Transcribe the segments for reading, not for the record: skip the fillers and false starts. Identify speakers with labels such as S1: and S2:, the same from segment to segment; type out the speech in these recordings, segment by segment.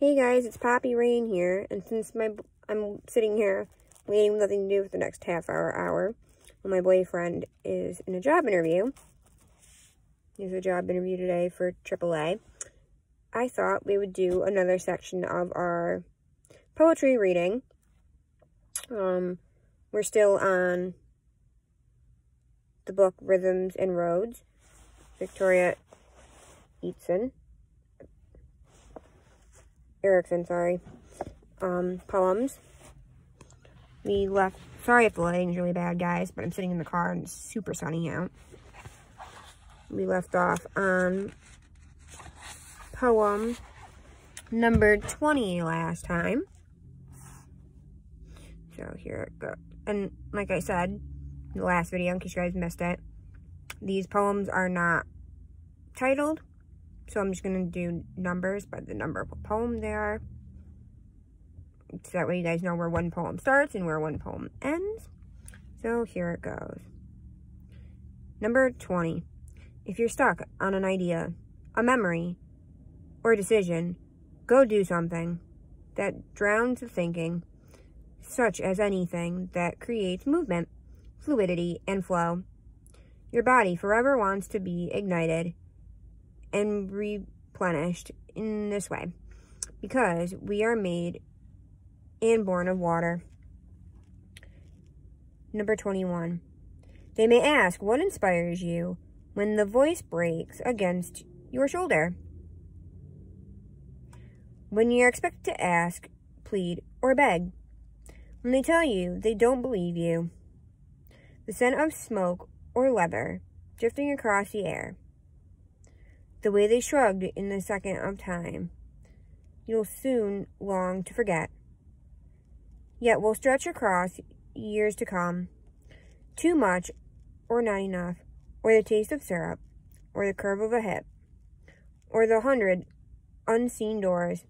S1: Hey guys, it's Poppy Rain here, and since I'm sitting here waiting with nothing to do for the next hour, while my boyfriend is in a job interview, there's a job interview today for AAA, I thought we would do another section of our poetry reading. We're still on the book Rhythms and Roads, Victoria Erickson, poems. We left, sorry if the lighting's really bad, guys, but I'm sitting in the car and it's super sunny out. We left off on poem number 20 last time. So here it goes. And like I said in the last video, in case you guys missed it, these poems are not titled. So I'm just going to do numbers by the number of a poem they are. So that way you guys know where one poem starts and where one poem ends. So here it goes. Number 20. If you're stuck on an idea, a memory, or a decision, go do something that drowns the thinking, such as anything that creates movement, fluidity, and flow. Your body forever wants to be ignited and replenished in this way, because we are made and born of water. Number 21. They may ask what inspires you when the voice breaks against your shoulder. When you're expected to ask, plead, or beg. When they tell you they don't believe you. The scent of smoke or leather drifting across the air. The way they shrugged in the second of time, you'll soon long to forget. Yet will stretch across years to come. Too much or not enough, or the taste of syrup, or the curve of a hip, or the 100 unseen doors.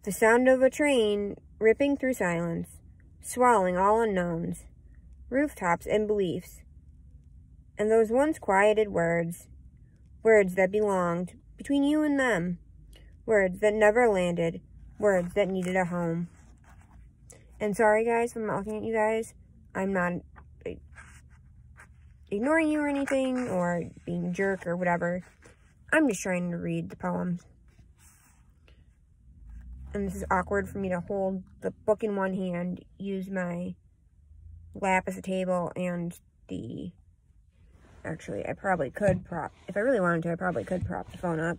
S1: The sound of a train ripping through silence, swallowing all unknowns, rooftops and beliefs, and those once quieted words. Words that belonged between you and them. Words that never landed. Words that needed a home. And sorry, guys, if I'm not looking at you guys. I'm not ignoring you or anything, or being a jerk or whatever. I'm just trying to read the poems. And this is awkward for me to hold the book in one hand, use my lap as a table, and the... Actually, I probably could prop, if I really wanted to, I probably could prop the phone up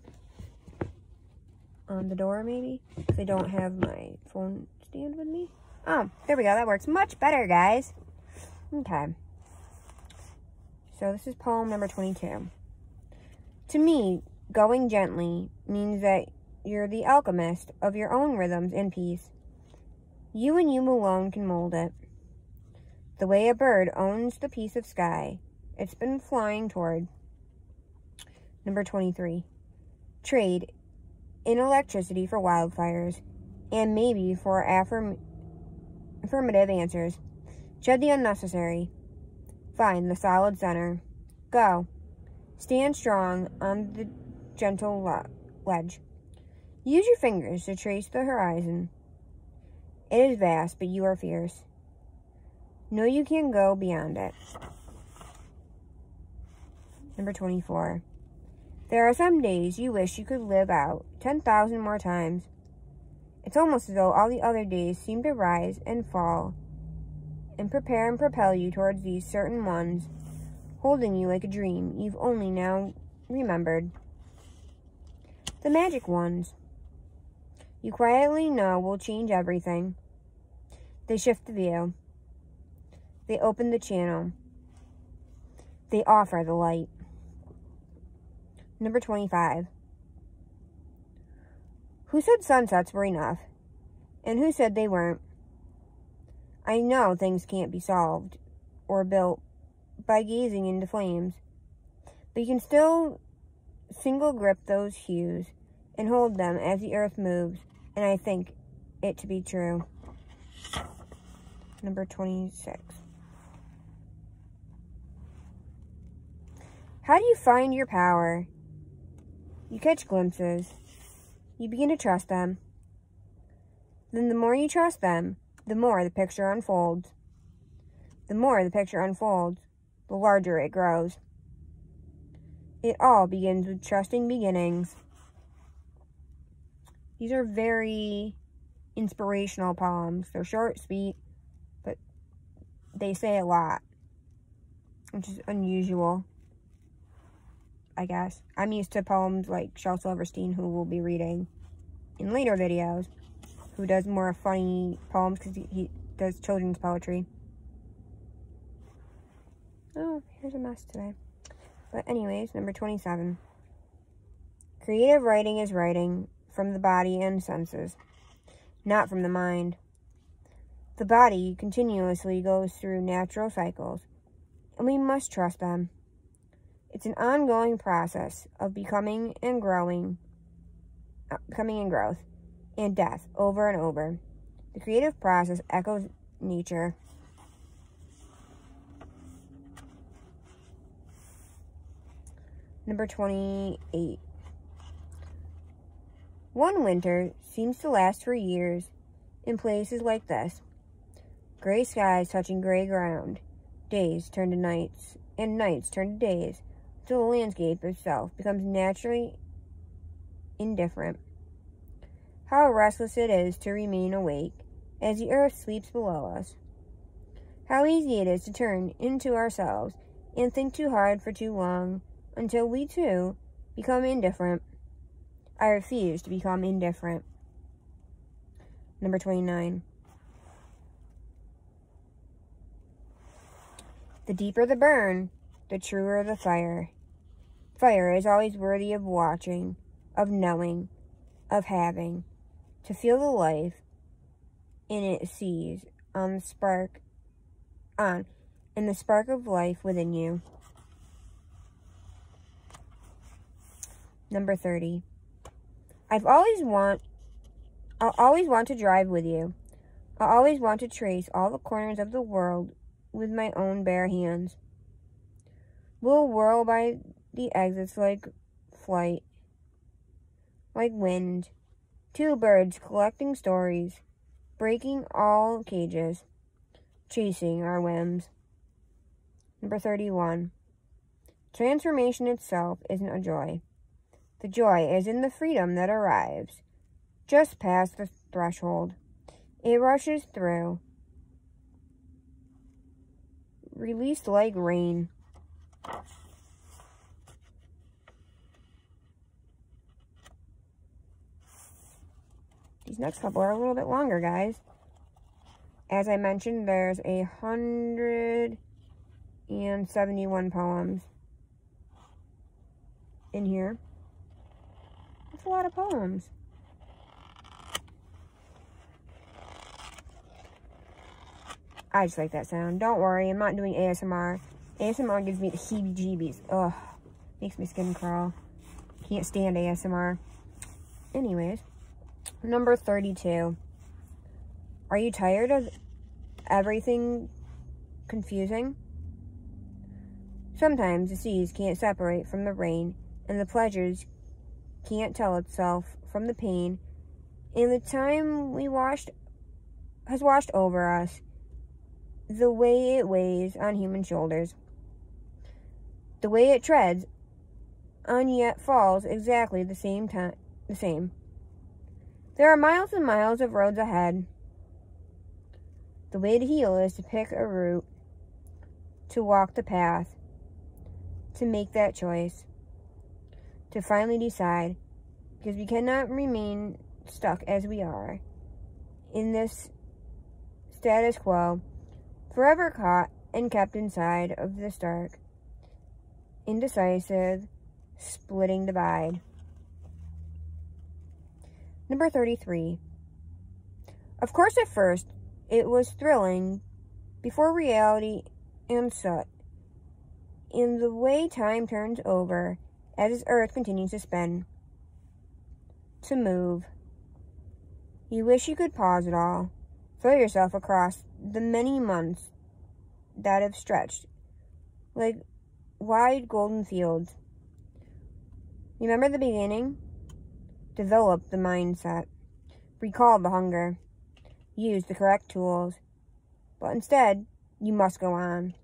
S1: on the door, maybe, if I don't have my phone stand with me. Oh, there we go, that works much better, guys. Okay. So this is poem number 22. To me, going gently means that you're the alchemist of your own rhythms and peace. You and you alone can mold it. The way a bird owns the piece of sky it's been flying toward. Number 23. Trade in electricity for wildfires, and maybe for affirmative answers. Shed the unnecessary. Find the solid center. Go. Stand strong on the gentle ledge. Use your fingers to trace the horizon. It is vast, but you are fierce. Know you can go beyond it. Number 24. There are some days you wish you could live out 10,000 more times. It's almost as though all the other days seem to rise and fall and prepare and propel you towards these certain ones, holding you like a dream you've only now remembered. The magic ones you quietly know will change everything. They shift the view. They open the channel. They offer the light. Number 25. Who said sunsets were enough? And who said they weren't? I know things can't be solved or built by gazing into flames, but you can still single grip those hues and hold them as the earth moves, and I think it to be true. Number 26. How do you find your power? You catch glimpses. you begin to trust them. Then the more you trust them, the more the picture unfolds. The more the picture unfolds, the larger it grows. It all begins with trusting beginnings. These are very inspirational poems. They're short, sweet, but they say a lot, which is unusual, I guess. I'm used to poems like Shel Silverstein, who we'll be reading in later videos, who does more funny poems because he does children's poetry. Oh, here's a mess today. But anyways, number 27. Creative writing is writing from the body and senses, not from the mind. The body continuously goes through natural cycles, and we must trust them. It's an ongoing process of becoming and growth, and death over and over. The creative process echoes nature. Number 28. One winter seems to last for years in places like this. Gray skies touching gray ground. Days turn to nights, and nights turn to days, until the landscape itself becomes naturally indifferent. How restless it is to remain awake as the earth sleeps below us. How easy it is to turn into ourselves and think too hard for too long, until we, too, become indifferent. I refuse to become indifferent. Number 29. The deeper the burn, the truer the fire. Fire is always worthy of watching, of knowing, of having, to feel the life in it seize on the spark of life within you. Number 30. I'll always want to drive with you. I'll always want to trace all the corners of the world with my own bare hands. We'll whirl by the exits like flight, like wind. Two birds collecting stories, breaking all cages, chasing our whims. Number 31. Transformation itself isn't a joy. The joy is in the freedom that arrives just past the threshold. It rushes through, released like rain. These next couple are a little bit longer, guys. As I mentioned, there's 171 poems in here. That's a lot of poems. I just like that sound. Don't worry, I'm not doing ASMR. ASMR gives me the heebie-jeebies. Ugh, makes my skin crawl. Can't stand ASMR. Anyways, number 32. Are you tired of everything confusing? Sometimes the seas can't separate from the rain, and the pleasures can't tell itself from the pain, and the time has washed over us the way it weighs on human shoulders, the way it treads on yet falls exactly the same. There are miles and miles of roads ahead. The way to heal is to pick a route, to walk the path, to make that choice, to finally decide, because we cannot remain stuck as we are in this status quo, forever caught and kept inside of this dark, indecisive, splitting divide. Number 33. Of course, at first, it was thrilling, before reality and such, in the way time turns over as this earth continues to spin, to move. You wish you could pause it all, throw yourself across the many months that have stretched like wide golden fields. Remember the beginning? develop the mindset, recall the hunger, use the correct tools, but instead, you must go on.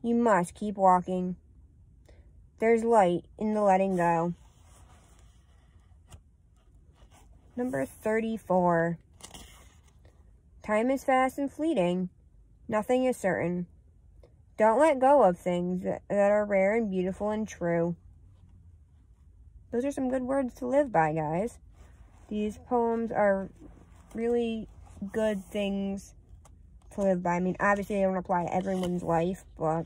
S1: You must keep walking. There's light in the letting go. Number 34. Time is fast and fleeting. Nothing is certain. Don't let go of things that are rare and beautiful and true. Those are some good words to live by, guys. These poems are really good things to live by. I mean, obviously they don't apply to everyone's life, but,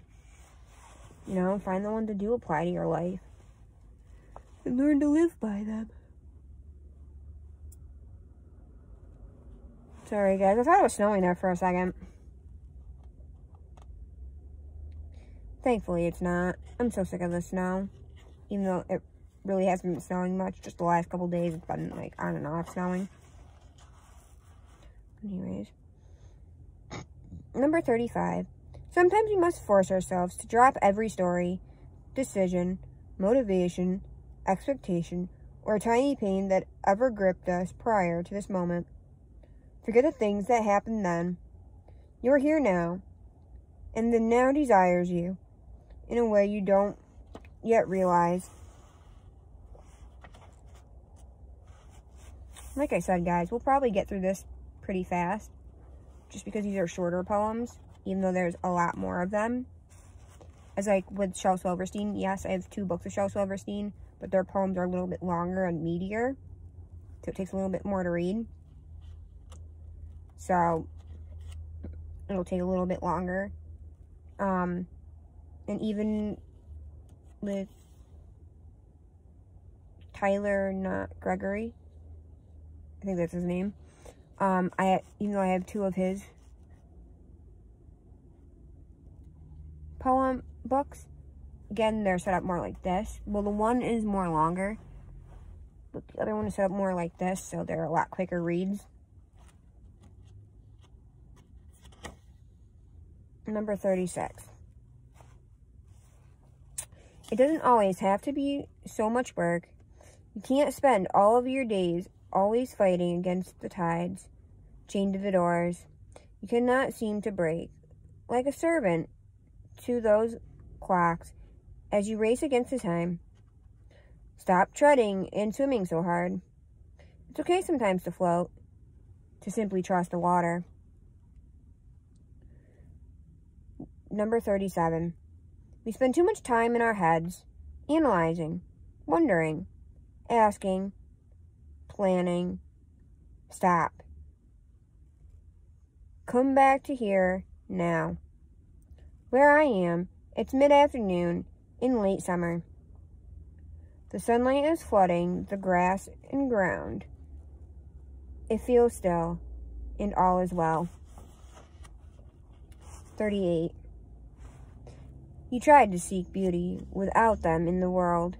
S1: you know, find the ones that do apply to your life and learn to live by them. Sorry, guys. I thought it was snowing there for a second. Thankfully, it's not. I'm so sick of the snow. Even though it really hasn't been snowing much. Just the last couple days, it's been, like, on and off snowing. Anyways. Number 35. Sometimes we must force ourselves to drop every story, decision, motivation, expectation, or tiny pain that ever gripped us prior to this moment. Forget the things that happened then. You're here now, and the now desires you in a way you don't yet realize. Like I said, guys, we'll probably get through this pretty fast, just because these are shorter poems, even though there's a lot more of them. As like with Shel Silverstein, yes, I have 2 books of Shel Silverstein, but their poems are a little bit longer and meatier, so it takes a little bit more to read. So, it'll take a little bit longer. And even with Tyler, not Gregory, I think that's his name. Even though I have 2 of his poem books, again, they're set up more like this. Well, the one is more longer, but the other one is set up more like this, so they're a lot quicker reads. Number 36. It doesn't always have to be so much work. You can't spend all of your days always fighting against the tides, chained to the doors. You cannot seem to break, like a servant, to those clocks as you race against the time. Stop treading and swimming so hard. It's okay sometimes to float, to simply trust the water. Number 37. We spend too much time in our heads, analyzing, wondering, asking, planning. Stop. Come back to here, now. Where I am, it's mid-afternoon in late summer. The sunlight is flooding the grass and ground. It feels still, and all is well. 38. You tried to seek beauty without them in the world,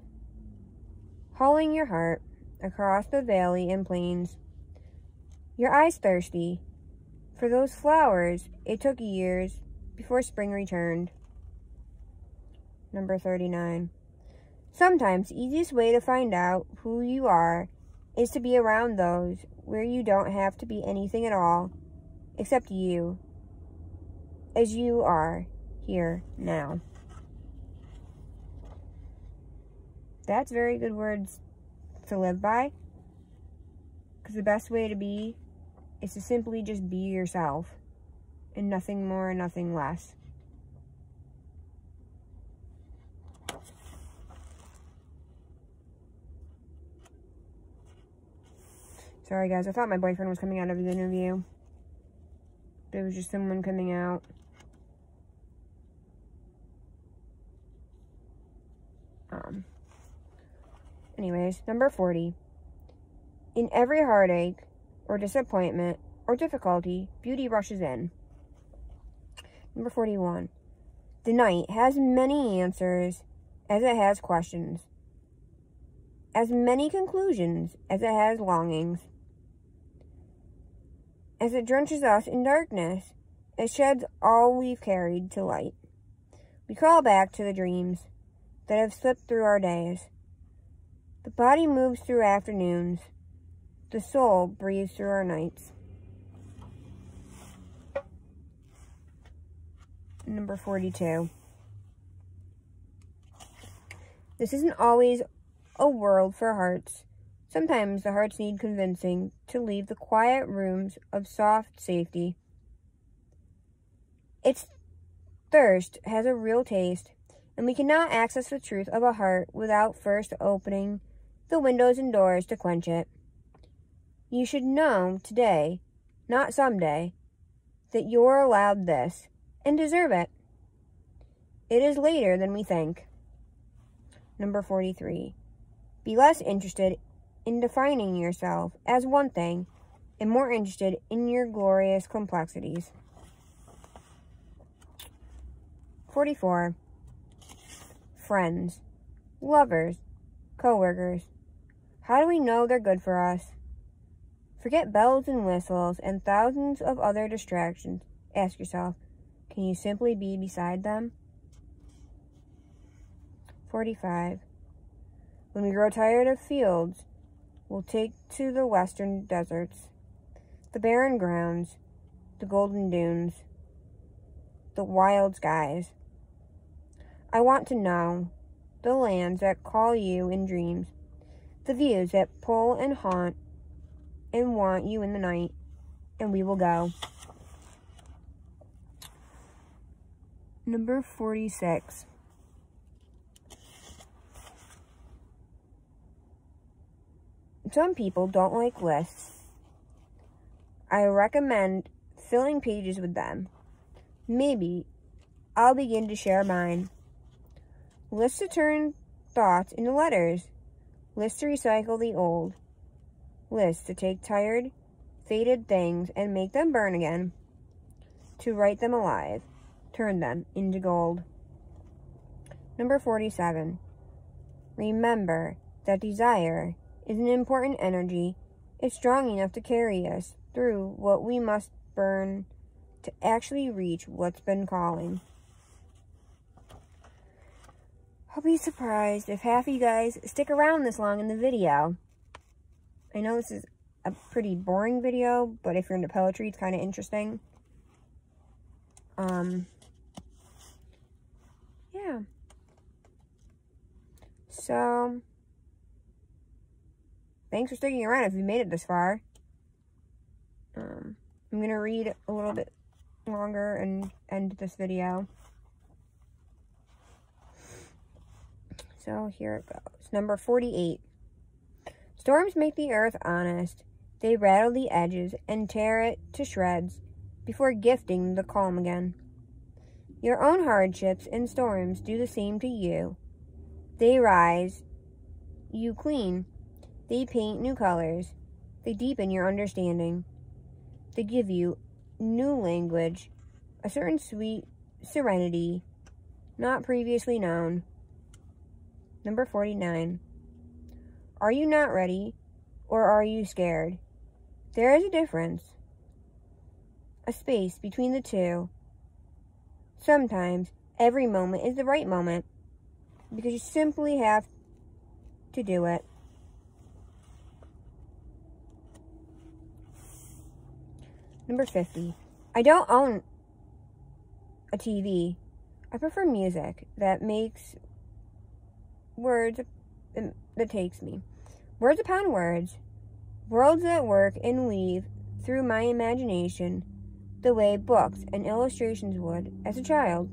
S1: hauling your heart across the valley and plains. Your eyes thirsty for those flowers it took years before spring returned. Number 39. Sometimes the easiest way to find out who you are is to be around those where you don't have to be anything at all except you, as you are here now. That's very good words to live by, because the best way to be is to simply just be yourself and nothing more and nothing less. Sorry guys, I thought my boyfriend was coming out of his interview, but it was just someone coming out. Anyways, number 40. In every heartache, or disappointment, or difficulty, beauty rushes in. Number 41. The night has many answers as it has questions, as many conclusions as it has longings. As it drenches us in darkness, it sheds all we've carried to light. We crawl back to the dreams that have slipped through our days. The body moves through afternoons. The soul breathes through our nights. Number 42. This isn't always a world for hearts. Sometimes the hearts need convincing to leave the quiet rooms of soft safety. Its thirst has a real taste, and we cannot access the truth of a heart without first opening the windows and doors to quench it. You should know today, not someday, that you're allowed this and deserve it. It is later than we think. Number 43. Be less interested in defining yourself as one thing and more interested in your glorious complexities. 44. Friends, lovers, co-workers. How do we know they're good for us? Forget bells and whistles and thousands of other distractions. Ask yourself, can you simply be beside them? 45. When we grow tired of fields, we'll take to the western deserts, the barren grounds, the golden dunes, the wild skies. I want to know the lands that call you in dreams, the views that pull and haunt and want you in the night, and we will go. Number 46. Some people don't like lists. I recommend filling pages with them. Maybe I'll begin to share mine. Lists to turn thoughts into letters. Lists to recycle the old. Lists to take tired, faded things and make them burn again. To write them alive. Turn them into gold. Number 47. Remember that desire is an important energy. It's strong enough to carry us through what we must burn to actually reach what's been calling. I'll be surprised if half of you guys stick around this long in the video. I know this is a pretty boring video, but if you're into poetry, it's kind of interesting. Yeah. So, thanks for sticking around if you made it this far. I'm going to read a little bit longer and end this video. So here it goes. Number 48. Storms make the earth honest. They rattle the edges and tear it to shreds before gifting the calm again. Your own hardships and storms do the same to you. They rise you clean. They paint new colors. They deepen your understanding. They give you new language, a certain sweet serenity not previously known. Number 49. Are you not ready, or are you scared? There is a difference, a space between the two. Sometimes every moment is the right moment because you simply have to do it. Number 50. I don't own a TV. I prefer music that makes words, that takes me. Words upon words. Worlds that work and weave through my imagination the way books and illustrations would as a child.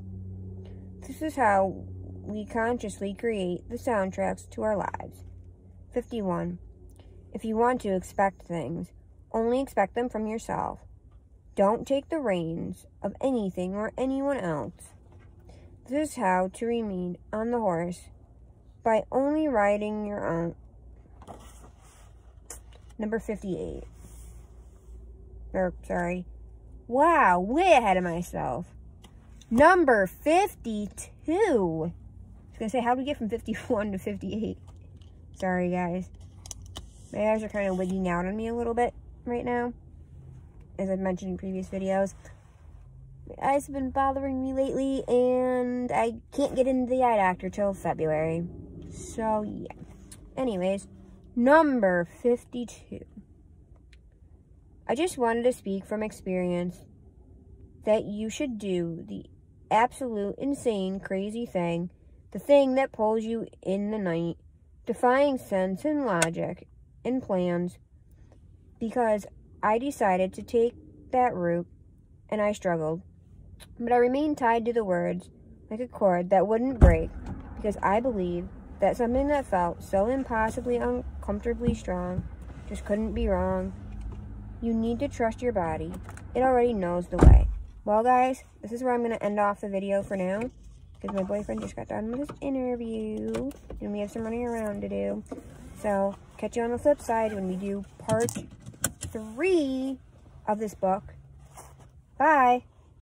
S1: This is how we consciously create the soundtracks to our lives. 51. If you want to expect things, only expect them from yourself. Don't take the reins of anything or anyone else. This is how to remain on the horse, by only riding your own. Number 58. Wow, way ahead of myself. Number 52. I was going to say, how do we get from 51 to 58? Sorry, guys. My eyes are kind of wigging out on me a little bit right now. As I've mentioned in previous videos. My eyes have been bothering me lately, and I can't get into the eye doctor till February. So, yeah. Anyways, number 52. I just wanted to speak from experience that you should do the absolute insane crazy thing, the thing that pulls you in the night, defying sense and logic and plans, because I decided to take that route and I struggled. But I remained tied to the words like a cord that wouldn't break, because I believe that something that felt so impossibly uncomfortably strong just couldn't be wrong. You need to trust your body. It already knows the way. Well, guys, this is where I'm going to end off the video for now, because my boyfriend just got done with his interview, and we have some running around to do. So, catch you on the flip side when we do part 3 of this book. Bye!